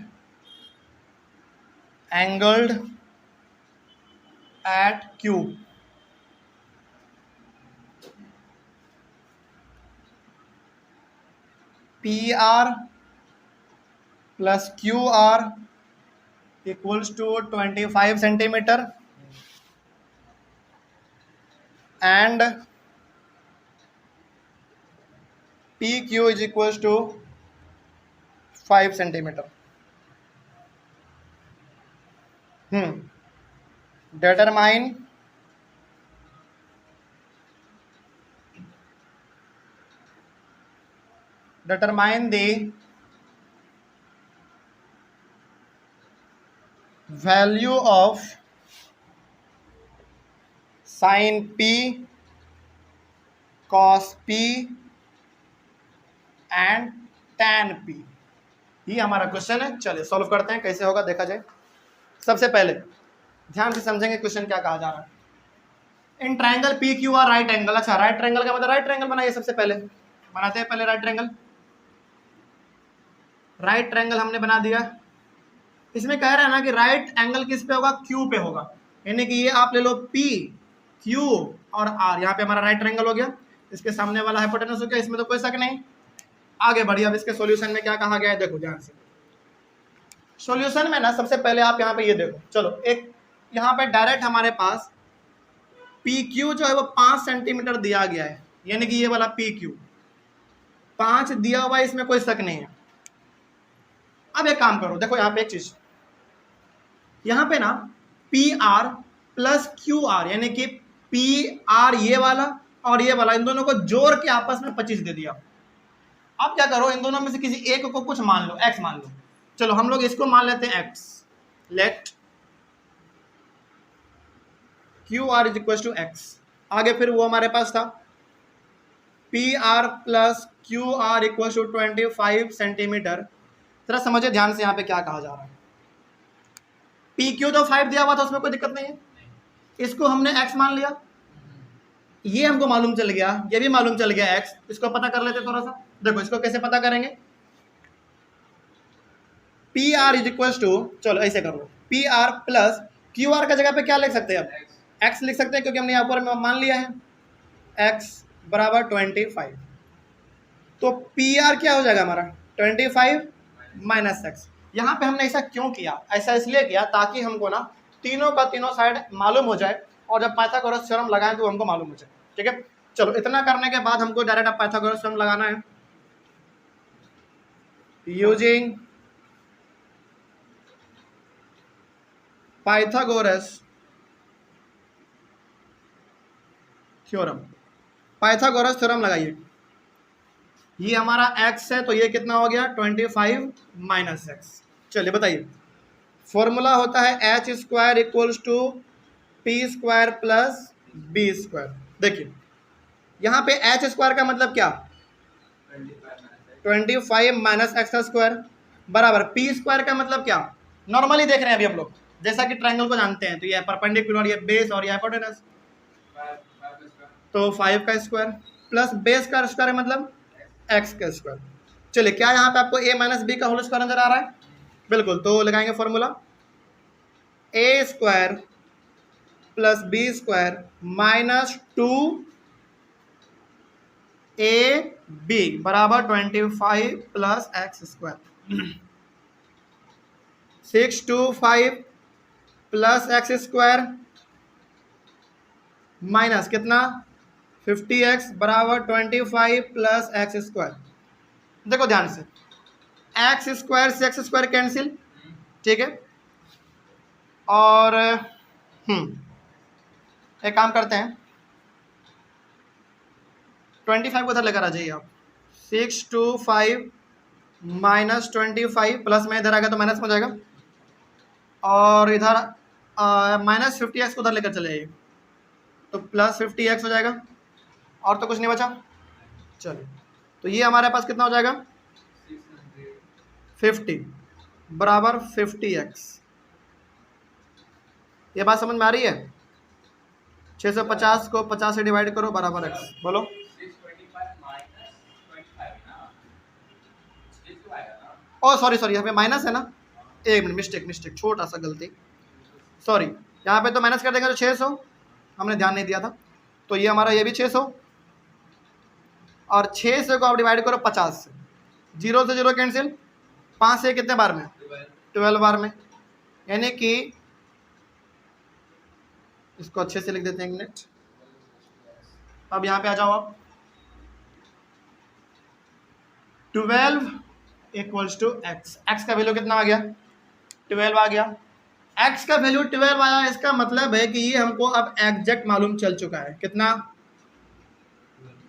angled at Q, PR plus QR equals to 25 centimeter and PQ is equals to 5 centimeter. Determine the value of sin P, cos P and tan P। ये हमारा question है। चलिए solve करते हैं, कैसे होगा देखा जाए। सबसे पहले ध्यान से समझेंगे क्वेश्चन क्या कहा जा रहा है। In triangle PQR right angle. अच्छा, राइट ट्रायंगल का मतलब राइट ट्रायंगल बनाइए। सबसे पहले बनाते हैं पहले राइट ट्रायंगल। राइट ट्रायंगल हमने बना दिया। इसमें कह रहा है ना कि राइट एंगल किस पे होगा? Q पे होगा। यानी कि ये आप ले लो P, Q और R। यहाँ पे हमारा राइट ट्रायंगल हो गया। इसके सामने वाला हाइपोटेनस हो गया, इसमें तो कोई शक नहीं। आगे बढ़िए। अब इसके सॉल्यूशन में क्या कहा गया है देखो ध्यान से। सॉल्यूशन में ना सबसे पहले आप यहाँ पे ये देखो। चलो एक यहाँ पे डायरेक्ट हमारे पास PQ जो है वो 5 सेंटीमीटर दिया गया है, यानी कि ये वाला PQ 5 दिया हुआ है, इसमें कोई शक नहीं है। अब एक काम करो, देखो यहाँ पे एक चीज, यहाँ पे ना P R plus Q are, यानी कि पी आर ये वाला और ये वाला, इन दोनों को जोड़ के आपस में 25 दे दिया। अब क्या करो, इन दोनों में से किसी एक को कुछ मान लो, x मान लो। चलो हम लोग इसको मान लेते हैं x। Let Q R is equal to x। आगे फिर वो हमारे पास था P R plus Q R equal to 25 centimetre. जरा समझिए ध्यान से यहाँ पे क्या कहा जा रहा है। पी क्यू तो 5 दिया हुआ था, उसमें कोई दिक्कत नहीं है। इसको हमने x मान लिया, ये हमको मालूम चल गया, ये भी मालूम चल गया x। इसको पता कर लेते थोड़ा सा। देखो इसको कैसे पता करेंगे, P R is equal to, चलो ऐसे कर लो, P R plus Q R का जगह पे क्या लिख सकते हैं, अब x लिख सकते हैं, क्योंकि हमने यहाँ पर मान लिया है x बराबर 25। तो पी आर क्या हो जाएगा हमारा 25 माइनस एक्स। यहाँ पे हमने ऐसा क्यों किया, ऐसा इसलिए किया ताकि हमको ना तीनों का तीनों साइड मालूम हो जाए, और जब पाइथागोरस थ्योरम लगाएं तो हमको मालूम हो जाए। ठीक है, चलो इतना करने के बाद हमको डायरेक्ट अब पाइथागोरस थ्योरम लगाना है। Using Pythagoras theorem, Pythagoras theorem लगाइए। ये हमारा x है, तो ये कितना हो गया 25 माइनस एक्स। चलिए बताइए, फॉर्मूला होता है H square equals to P square plus B square. देखिए यहाँ पे एच स्क्वायर का मतलब क्या 25 माइनस एक्स का स्क्वायर बराबर पी स्क्वायर का मतलब क्या, नॉर्मली देख रहे हैं अभी हम लोग, जैसा कि ट्रायंगल को जानते हैं, तो ये परपेंडिकुलर, ये बेस और ये हाइपोटेनस, तो 5 का स्क्वायर प्लस बेस का स्क्वायर मतलब x का स्क्वायर। चलिए क्या यहाँ पे आपको a माइनस बी का होल स्क्वायर नजर आ रहा है, बिल्कुल, तो लगाएंगे formula a square plus B square minus 2ab बराबर 25 plus X square. 625 plus X square minus कितना 50x बराबर 25 प्लस एक्स स्क्वायर। देखो ध्यान से, एक्स स्क्वायर से एक्स स्क्वायर कैंसिल, ठीक है, और एक काम करते हैं, 25 को उधर लेकर आ जाइए आप। 625 माइनस 25 प्लस में इधर आ गया तो माइनस में हो जाएगा, और इधर माइनस 50x को उधर लेकर चले जाइए तो प्लस 50x हो जाएगा, और तो कुछ नहीं बचा। चलिए तो ये हमारे पास कितना हो जाएगा 50 बराबर 50x। ये बात समझ में आ रही है, 650 को 50 से डिवाइड करो बराबर x, बोलो। ओ सॉरी यहाँ पे माइनस है ना, एक मिनट, मिस्टेक, छोटा सा गलती, सॉरी, यहाँ पे तो माइनस कर देंगे तो 600, हमने ध्यान नहीं दिया था, तो ये हमारा ये भी 600, और 600 को आप डिवाइड करो 50 से, 0 से 0 कैंसिल, 5 से कितने बार में 12 बार में, यानी कि इसको अच्छे से लिख देते हैं, एक मिनट। अब यहाँ पे आ जाओ आप, 12 इक्वल्स टू एक्स। एक्स का वैल्यू कितना आ गया 12 आ गया, x का वैल्यू 12 आया, इसका मतलब है कि ये हमको अब एग्जैक्ट मालूम चल चुका है, कितना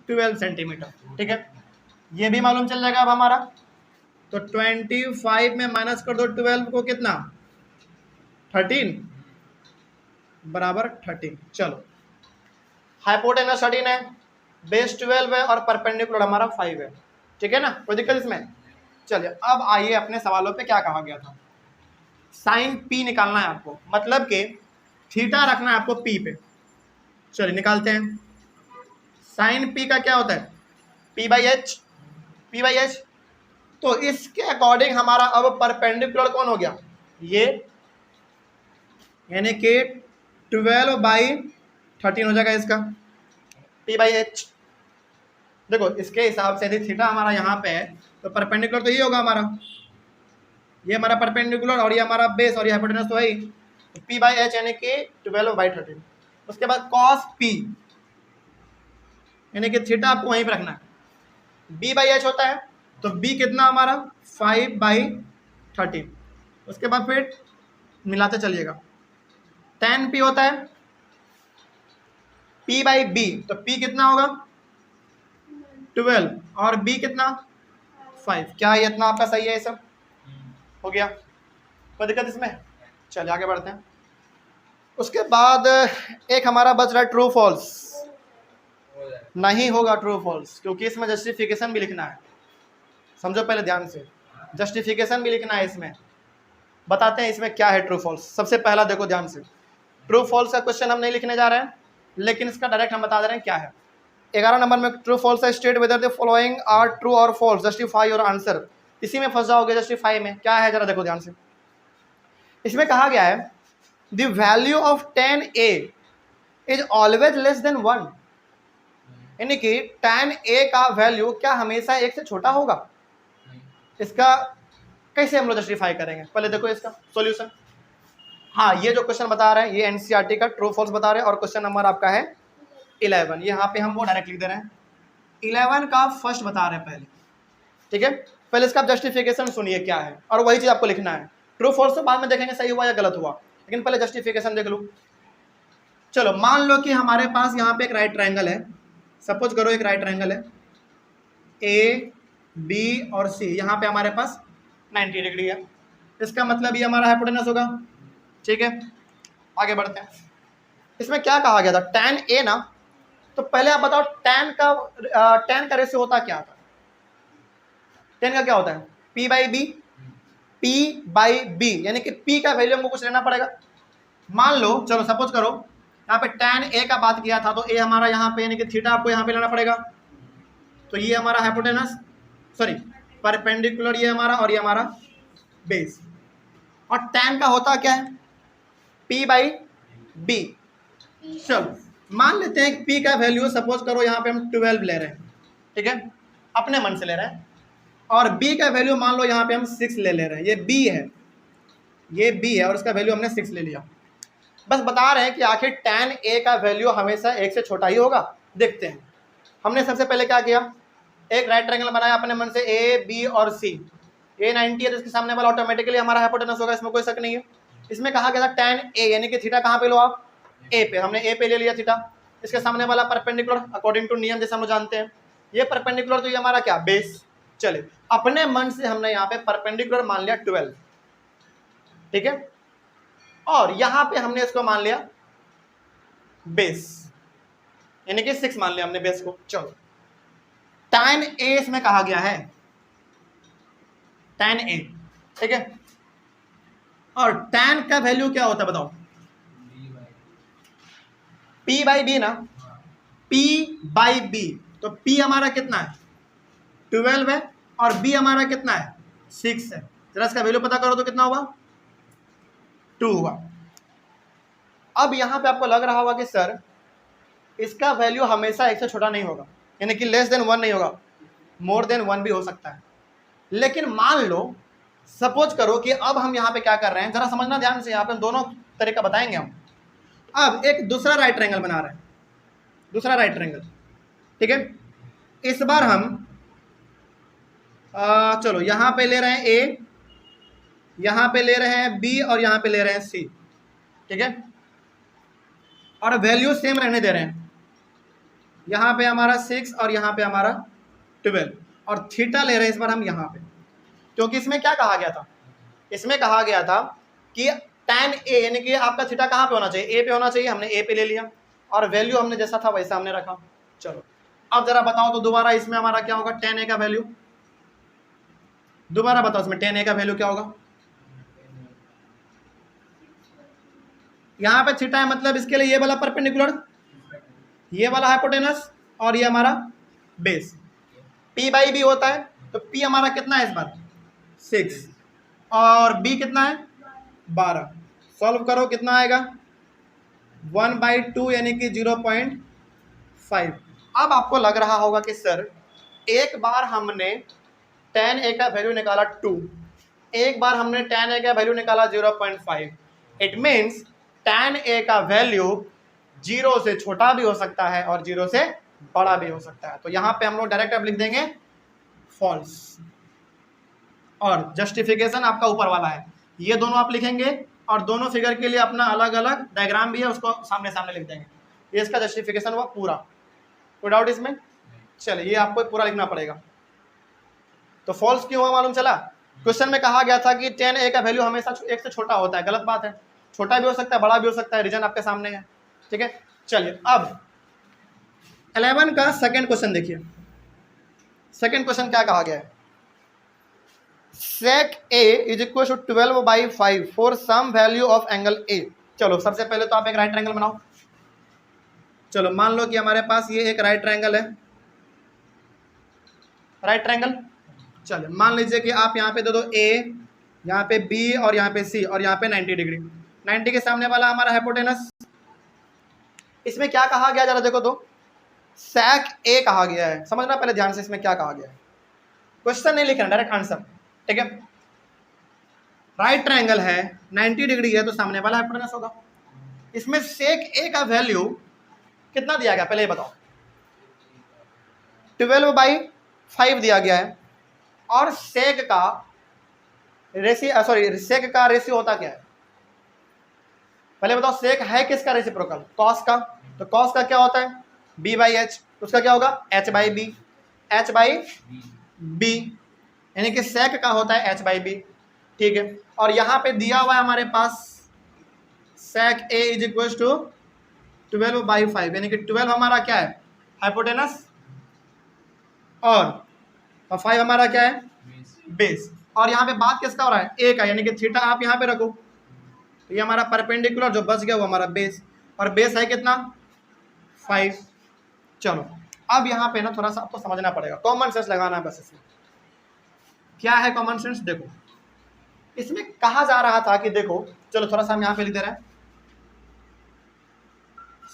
12 सेंटीमीटर। ठीक है, ये भी मालूम चल जाएगा अब हमारा, तो 25 में माइनस कर दो 12 को, कितना 13 बराबर 13। चलो हाइपोटेनस 13 है, बेस 12 है, और परपेंडिकुलर हमारा 5 है। ठीक है ना, कोई दिक्कत इसमें। चलिए अब आइए अपने सवालों पे क्या कहा गया था, साइन पी निकालना है आपको, मतलब कि थीटा रखना है आपको पी पे। चलिए निकालते हैं, साइन पी का क्या होता है पी बाई एच। तो इसके अकॉर्डिंग हमारा अब परपेंडिकुलर कौन हो गया, ये, यानी कि 12/13 हो जाएगा इसका पी बाई एच। देखो इसके हिसाब से यदि थीटा हमारा यहाँ पे है तो परपेंडिकुलर तो ये होगा हमारा, ये हमारा परपेंडिकुलर, और ये हमारा बेस, और ये हाइपोटेनस तो है ही, तो पी बाई एच यानी कि 12/13। उसके बाद कॉस पी, यानी कि थीटा आपको वहीं पर रखना है, बी बाई एच होता है, तो बी कितना हमारा 5/13। उसके बाद फिर मिलाते चलिएगा, tan p होता है p बाई b, तो p कितना होगा 12 और b कितना 5। क्या ये इतना आपका सही है? ये सब हो गया, कोई दिक्कत इसमें? चलिए आगे बढ़ते हैं। उसके बाद एक हमारा बच रहा है ट्रू फॉल्स। नहीं होगा ट्रू फॉल्स, क्योंकि इसमें जस्टिफिकेशन भी लिखना है। समझो पहले ध्यान से, जस्टिफिकेशन भी लिखना है इसमें। बताते हैं इसमें क्या है ट्रू फॉल्स। सबसे पहला देखो ध्यान से, ट्रू फॉल्स का क्वेश्चन हम नहीं लिखने जा रहे हैं, लेकिन इसका डायरेक्ट हम बता दे रहे हैं क्या है। 11 नंबर में ट्रू फॉल्स है, state whether the following are true और फॉल्स, जस्टिफाई योर आंसर। इसी में फंस जाओगे, जस्टिफाई में क्या है जरा देखो ध्यान से। इसमें कहा गया है the value of tan a is always less than 1, यानी कि tan a का वैल्यू क्या हमेशा 1 से छोटा होगा? इसका कैसे हम लोग जस्टिफाई करेंगे? पहले देखो इसका सॉल्यूशन। हाँ, ये जो क्वेश्चन बता रहे हैं ये एनसीईआरटी का ट्रू फॉल्स बता रहे हैं, और क्वेश्चन नंबर आपका है 11। यहाँ पे हम वो डायरेक्ट लिख दे रहे हैं, 11 का फर्स्ट बता रहे हैं पहले, ठीक है। पहले इसका जस्टिफिकेशन सुनिए क्या है, और वही चीज आपको लिखना है। ट्रू फॉल्स तो बाद में देखेंगे सही हुआ या गलत हुआ, लेकिन पहले जस्टिफिकेशन देख लो। चलो मान लो कि हमारे पास यहाँ पे एक राइट ट्रायंगल है, सपोज करो एक राइट ट्रायंगल है ए बी और सी, यहाँ पे हमारे पास 90 डिग्री है। इसका मतलब ये हमारा हाइपोटेनस होगा, ठीक है। आगे बढ़ते हैं। इसमें क्या कहा गया था tan a ना, तो पहले आप बताओ tan का रेशियो होता क्या था? tan का क्या होता है p बाई b, यानी कि p का वैल्यू हमको कुछ लेना पड़ेगा। मान लो चलो सपोज करो यहाँ पे tan a का बात किया था, तो a हमारा यहाँ पे यानी कि थीटा आपको यहाँ पे लेना पड़ेगा। तो ये हमारा हाइपोटेनस, सॉरी परपेंडिकुलर ये हमारा, और ये हमारा बेस। और tan का होता क्या है p बाई b। चलो मान लेते हैं p का वैल्यू सपोज करो यहाँ पे हम 12 ले रहे हैं, ठीक है, अपने मन से ले रहे हैं। और b का वैल्यू मान लो यहाँ पे हम 6 ले रहे हैं। ये b है, ये b है, और इसका वैल्यू हमने 6 ले लिया। बस बता रहे हैं कि आखिर tan a का वैल्यू हमेशा 1 से छोटा ही होगा। देखते हैं। हमने सबसे पहले क्या किया, एक राइट ट्रायंगल बनाया अपने मन से a b और c। a 90 है तो इसके सामने वाला ऑटोमेटिकली हमारा हाइपोटेनस होगा, इसमें कोई शक नहीं है। इसमें कहा गया था tan a, यानी कि थीटा कहाँ पे लो आप a पे, हमने a पे ले लिया थीटा। इसके सामने वाला परपेंडिकुलर अकॉर्डिंग टू नियम जैसे हम जानते हैं, ये परपेंडिकुलर तो ये हमारा क्या बेस। चले अपने मन से हमने यहाँ पे परपेंडिकुलर मान लिया 12, ठीक है, और यहाँ पे हमने इसको मान लिया बेस, यानी कि 6 मान लिया हमने बेस को। चलो tan a इसमें कहा गया है tan a, ठीक है। और tan का वैल्यू क्या होता है बताओ? p बाई बी ना, p बाई बी। तो p हमारा कितना है 12 है, और b हमारा कितना है 6 है। जरा इसका वैल्यू पता करो तो कितना होगा 2 हुआ। अब यहां पे आपको लग रहा होगा कि सर इसका वैल्यू हमेशा 1 से छोटा नहीं होगा, यानी कि लेस देन 1 नहीं होगा, मोर देन 1 भी हो सकता है। लेकिन मान लो सपोज करो कि अब हम यहाँ पे क्या कर रहे हैं, जरा समझना ध्यान से, यहाँ पे दोनों तरीका बताएंगे हम। अब एक दूसरा राइट ट्रायंगल बना रहे हैं, दूसरा राइट ट्रायंगल, ठीक है। इस बार हम चलो यहाँ पे ले रहे हैं ए, यहाँ पे ले रहे हैं बी, और यहाँ पे ले रहे हैं सी, ठीक है, और वैल्यू सेम रहने दे रहे हैं। यहाँ पे हमारा 6 और यहाँ पे हमारा 12, और थीटा ले रहे हैं इस बार हम यहाँ पे, क्योंकि इसमें क्या कहा गया था, इसमें कहा गया था कि tan a, यानी कि आपका थीटा कहाँ पे होना चाहिए, ए पे होना चाहिए, हमने ए पे ले लिया, और वैल्यू हमने जैसा था वैसा हमने रखा। चलो अब जरा बताओ तो दोबारा इसमें हमारा क्या होगा tan a का वैल्यू, दोबारा बताओ इसमें tan a का वैल्यू क्या होगा। यहाँ पे थीटा है, मतलब इसके लिए ये वाला परपेंडिकुलर, ये वाला हाइपोटेनस, और ये हमारा बेस। p बाई बी होता है, तो p हमारा कितना है इस बार 6, और b कितना है 12। सॉल्व करो कितना आएगा 1/2, यानी कि 0.5। अब आपको लग रहा होगा कि सर एक बार हमने tan a का वैल्यू निकाला 2, एक बार हमने tan a का वैल्यू निकाला 0.5। इट मीन्स tan a का वैल्यू 0 से छोटा भी हो सकता है और 0 से बड़ा भी हो सकता है। तो यहाँ पे हम लोग डायरेक्ट अब लिख देंगे फॉल्स, और जस्टिफिकेशन आपका ऊपर वाला है, ये दोनों आप लिखेंगे और दोनों फिगर के लिए अपना अलग अलग डायग्राम भी है, उसको सामने सामने लिख देंगे। ये इसका जस्टिफिकेशन हुआ पूरा, कोई डाउट इसमें? चलिए ये आपको पूरा लिखना पड़ेगा। तो फॉल्स क्यों हुआ मालूम चला? क्वेश्चन में कहा गया था कि 10a का वैल्यू हमेशा 1 से छोटा होता है, गलत बात है, छोटा भी हो सकता है बड़ा भी हो सकता है, रीजन आपके सामने है, ठीक है। चलिए अब 11 का सेकंड क्वेश्चन देखिए। सेकंड क्वेश्चन क्या कहा गया है? sec a is equal to 12/5 for some value of angle a। चलो सबसे पहले तो आप एक राइट ट्रायंगल बनाओ। चलो मान लो कि हमारे पास ये एक राइट ट्रायंगल है, राइट ट्रायंगल। चलिए मान लीजिए कि आप यहाँ पे दे दो a, यहाँ पे b और यहाँ पे c और यहाँ पे 90 डिग्री। 90 के सामने वाला हमारा हाइपोटेनस। इसमें क्या कहा गया जरा देखो तो, sec a कहा गया है। समझना पहले ध्यान से इसमें क्या कहा गया है, क्वेश्चन नहीं लिखना, डायरेक्ट आंसर, ठीक है। राइट ट्रायंगल है, 90 डिग्री है, तो सामने वाला हाइपोटेनस होगा। इसमें sec a का वैल्यू कितना दिया गया पहले ये बताओ? 12/5 दिया गया है। और sec का sec का रेशियो होता क्या है पहले बताओ? sec है किसका रेसिप्रोकल? cos का। तो cos का क्या होता है? b/h। उसका क्या होगा? h/b। h/b यानी कि sec का होता है h/b, ठीक है। और यहाँ पे दिया हुआ है हमारे पास sec a is equal to 12/5, यानी कि 12 हमारा क्या है? हाइपोटेनस, और 5 हमारा क्या है? बेस। और यहाँ पे बात किसका हो रहा है? a का, यानी कि थीटा आप यहाँ पे रखो, तो ये हमारा परपेंडिकुलर जो बच गया वो हमारा बेस, और बेस है कितना? 5। चलो अब यहाँ पे ना थोड़ा सा आपको समझना पड़ेगा, कॉमन सेंस लगाना है बस। इसमें क्या है कॉमन सेंस? देखो इसमें कहा जा रहा था कि देखो, चलो थोड़ा सा हम यहाँ पे लिख दे रहे हैं,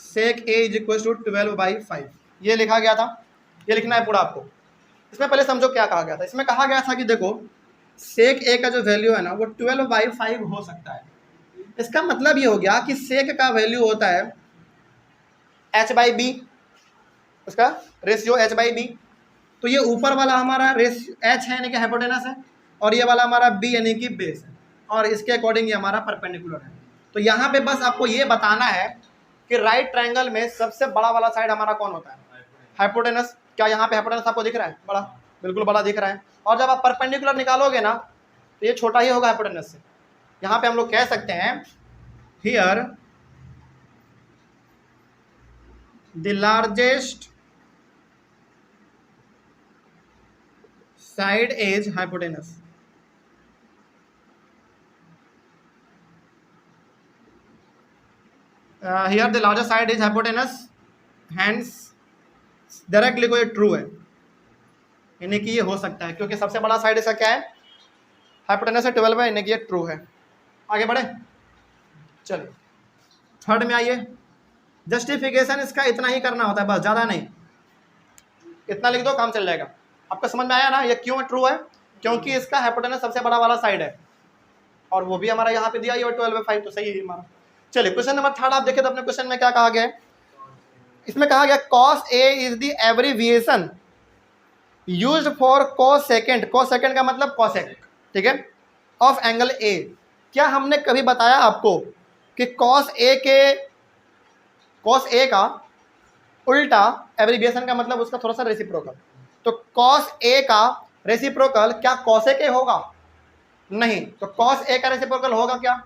sec a is equal to 12/5, ये लिखा गया था, ये लिखना है पूरा आपको। इसमें पहले समझो क्या कहा गया था। इसमें कहा गया था कि देखो sec a का जो वैल्यू है ना वो 12/5 हो सकता है। इसका मतलब ये हो गया कि sec का वैल्यू होता है h/b, उसका रेशियो h/b। तो ये ऊपर वाला हमारा रेशियो h है यानी कि हाइपोटेनस है, और ये वाला हमारा b यानी कि बेस है, और इसके अकॉर्डिंग ये हमारा परपेंडिकुलर है। तो यहाँ पे बस आपको ये बताना है कि राइट ट्रायंगल में सबसे बड़ा वाला साइड हमारा कौन होता है? हाइपोटेनस। क्या यहाँ पे हाइपोटेनस आपको दिख रहा है? बड़ा, बिल्कुल बड़ा दिख रहा है। और जब आप परपेंडिकुलर निकालोगे ना तो ये छोटा ही होगा हाइपोटेनस से। यहाँ पे हम लोग कह सकते हैं here the largest side is hypotenuse. here the larger side is hypotenuse, hence direct लिखो ये ट्रू है, यानी कि ये हो सकता है क्योंकि सबसे बड़ा साइड इसका क्या है? हाइपोटेनस है 12 है, यानी कि ये ट्रू है। आगे बढ़े, चलिए थर्ड में आइए। जस्टिफिकेशन इसका इतना ही करना होता है बस, ज़्यादा नहीं, इतना लिख दो काम चल जाएगा। आपको समझ में आया ना ये क्यों ट्रू है? क्योंकि इसका हाइपोटेनस सबसे बड़ा वाला साइड है, और वो भी हमारा यहाँ पे दिया ही 12/5, तो सही है हमारा। चलिए क्वेश्चन नंबर थर्ड आप देखें तो अपने क्वेश्चन में क्या कहा गया है? इसमें कहा गया cos a is the abbreviation used for cos second. cos second का मतलब cosec, ठीक है, ऑफ एंगल a। क्या हमने कभी बताया आपको कि cos a का उल्टा एब्रीविएशन का मतलब उसका थोड़ा सा रेसिप्रोकल। तो cos a का रेसिप्रोकल क्या cosec a होगा? नहीं। तो cos a का रेसिप्रोकल होगा क्या?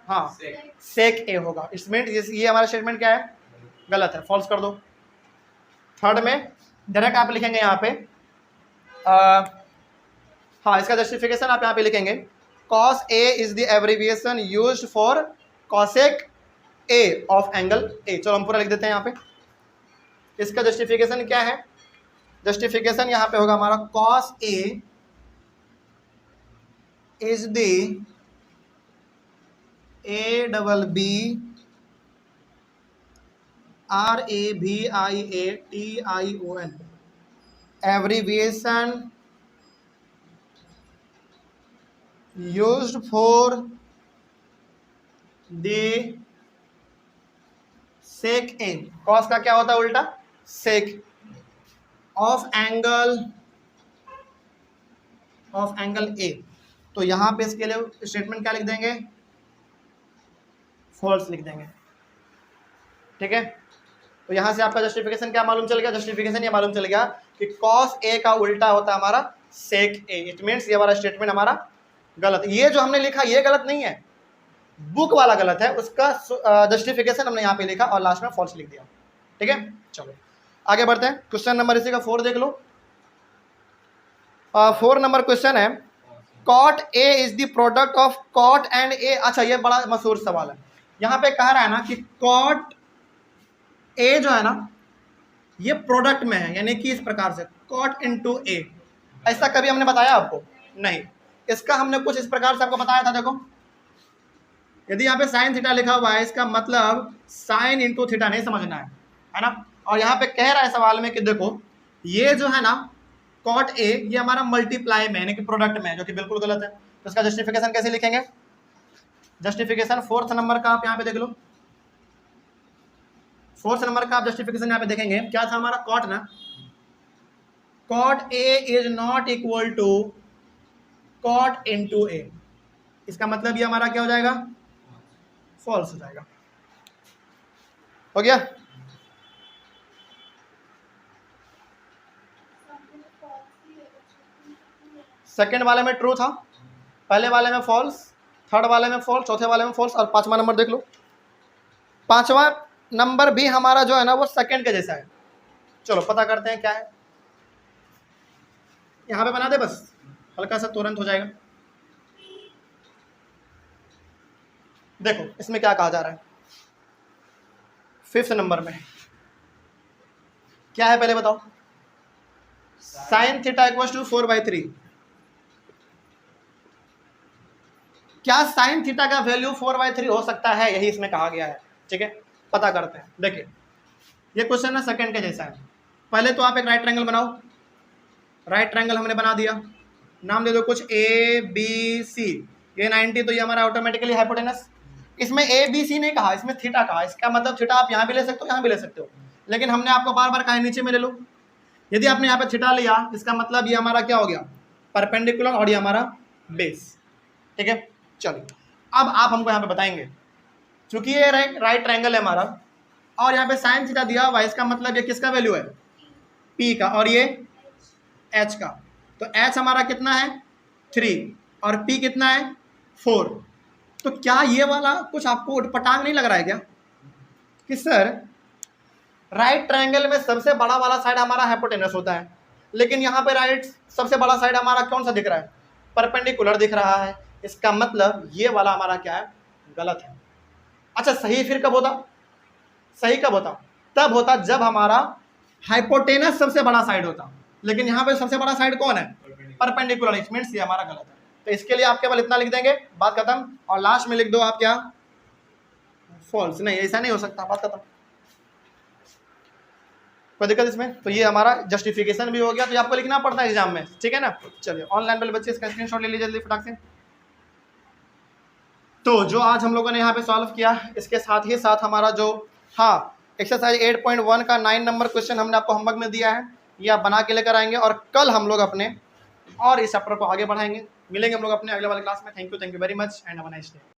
हाँ, sec a होगा। इसमें ये हमारा स्टेटमेंट क्या है? गलत है, फॉल्स कर दो। थर्ड में डायरेक्ट आप लिखेंगे यहाँ पे हाँ, इसका जस्टिफिकेशन आप यहाँ पे लिखेंगे cos a is the abbreviation used for cosec a of angle a। चलो हम पूरा लिख देते हैं यहाँ पे। इसका जस्टिफिकेशन क्या है? जस्टिफिकेशन यहाँ पे होगा हमारा cos a is the ABB RAVIATION abbreviation used for the sec a। cos का क्या होता है उल्टा? sec of angle a। तो यहाँ पे इसके लिए स्टेटमेंट क्या लिख देंगे, फॉल्स लिख देंगे। ठीक है, तो यहाँ से आपका जस्टिफिकेशन क्या मालूम चल गया, जस्टिफिकेशन ये मालूम चल गया कि कॉस ए का उल्टा होता है हमारा सेक ए। इट मीन्स ये वाला स्टेटमेंट हमारा गलत, ये जो हमने लिखा ये गलत नहीं है, बुक वाला गलत है, उसका जस्टिफिकेशन हमने यहाँ पे लिखा और लास्ट में फॉल्स लिख दिया। ठीक है, चलो आगे बढ़ते हैं। क्वेश्चन नंबर इसी का 4 देख लो। 4 नंबर क्वेश्चन है, cot A is the product of cot and A. अच्छा, ये बड़ा मशहूर सवाल है। यहाँ पे कह रहा है ना कि कॉट ए जो है ना ये प्रोडक्ट में है, यानी कि इस प्रकार से कॉट इनटू ए। ऐसा कभी हमने बताया आपको? नहीं। इसका हमने कुछ इस प्रकार से आपको बताया था। देखो, यदि यहाँ पे साइन थीटा लिखा हुआ है, इसका मतलब साइन इंटू थीटा नहीं समझना है ना। और यहाँ पे कह रहा है सवाल में कि देखो ये जो है ना कॉट ए ये हमारा मल्टीप्लाई में यानी कि प्रोडक्ट में है, जो कि बिल्कुल गलत है। तो इसका जस्टिफिकेशन कैसे लिखेंगे? जस्टिफिकेशन 4th नंबर का आप यहाँ पे देख लो। 4th नंबर का आप जस्टिफिकेशन यहाँ पे देखेंगे, क्या था हमारा कॉट ना, cot A is not equal to cot into A. इसका मतलब ये हमारा क्या हो जाएगा, फॉल्स हो जाएगा। हो गया? सेकंड वाले में ट्रू था, पहले वाले में फॉल्स, थर्ड वाले में फॉल्स, चौथे वाले में फॉल्स, और 5वां नंबर देख लो। 5वां नंबर भी हमारा जो है ना वो सेकंड के जैसा है। चलो पता करते हैं क्या है। यहाँ पे बना दे बस, हल्का सा तुरंत हो जाएगा। देखो इसमें क्या कहा जा रहा है। 5th नंबर में क्या है पहले बताओ? Sine theta equal to 4/3। क्या साइन थीटा का वैल्यू 4/3 हो सकता है? यही इसमें कहा गया है। ठीक है, पता करते हैं। देखिए ये क्वेश्चन है सेकंड के जैसा है। पहले तो आप एक राइट ट्रायंगल बनाओ। राइट ट्रायंगल हमने बना दिया, नाम दे दो कुछ ABC। ये 90, तो ये हमारा ऑटोमेटिकली हाइपोटेनस। इसमें ABC नहीं कहा, इसमें थीटा कहा। इसका मतलब थीटा आप यहाँ भी ले सकते हो, यहाँ भी ले सकते हो, लेकिन हमने आपको बार बार कहा नीचे में ले लो। यदि आपने यहाँ पे थीटा लिया, इसका मतलब ये हमारा क्या हो गया, परपेंडिकुलर, और ये हमारा बेस। ठीक है, चलो अब आप हमको यहाँ पे बताएंगे, चूंकि ये राइट ट्रायंगल है हमारा और यहाँ पे साइन थीटा दिया हुआ है, इसका मतलब ये किसका वैल्यू है, P का, और ये H का। तो H हमारा कितना है 3 और P कितना है 4। तो क्या ये वाला कुछ आपको उटपटांग नहीं लग रहा है क्या कि सर राइट ट्रायंगल में सबसे बड़ा वाला साइड हमारा हाइपोटेनस होता है, लेकिन यहाँ पे राइट सबसे बड़ा साइड हमारा कौन सा दिख रहा है, परपेंडिकुलर दिख रहा है। इसका मतलब ये वाला हमारा क्या है, गलत है। अच्छा सही फिर कब होता? सही कब होता? तब होता जब हमारा हाइपोटेनस सबसे बड़ा साइड होता, लेकिन यहाँ पे सबसे बड़ा साइड कौन है, परपेंडिकुलर। इट मींस ये हमारा गलत है। तो इसके लिए आप केवल इतना लिख देंगे, बात खत्म। और लास्ट में लिख दो आप क्या, फॉल्स। नहीं, ऐसा नहीं हो सकता, बात खत्म। कोई दिक्कत इसमें? तो ये हमारा जस्टिफिकेशन भी हो गया। तो ये आपको लिखना पड़ता है एग्जाम में, ठीक है ना। चलिए ऑनलाइन वाले बच्चे इसका स्क्रीनशॉट ले लीजिए जल्दी फटाक से। तो जो आज हम लोगों ने यहाँ पे सॉल्व किया, इसके साथ ही साथ हमारा जो एक्सरसाइज 8.1 का 9 नंबर क्वेश्चन हमने आपको होमवर्क में दिया है, ये आप बना के लेकर आएंगे और कल हम लोग अपने और इस चैप्टर को आगे बढ़ाएंगे। मिलेंगे हम लोग अपने अगले वाले क्लास में। Thank you very much and have a nice day.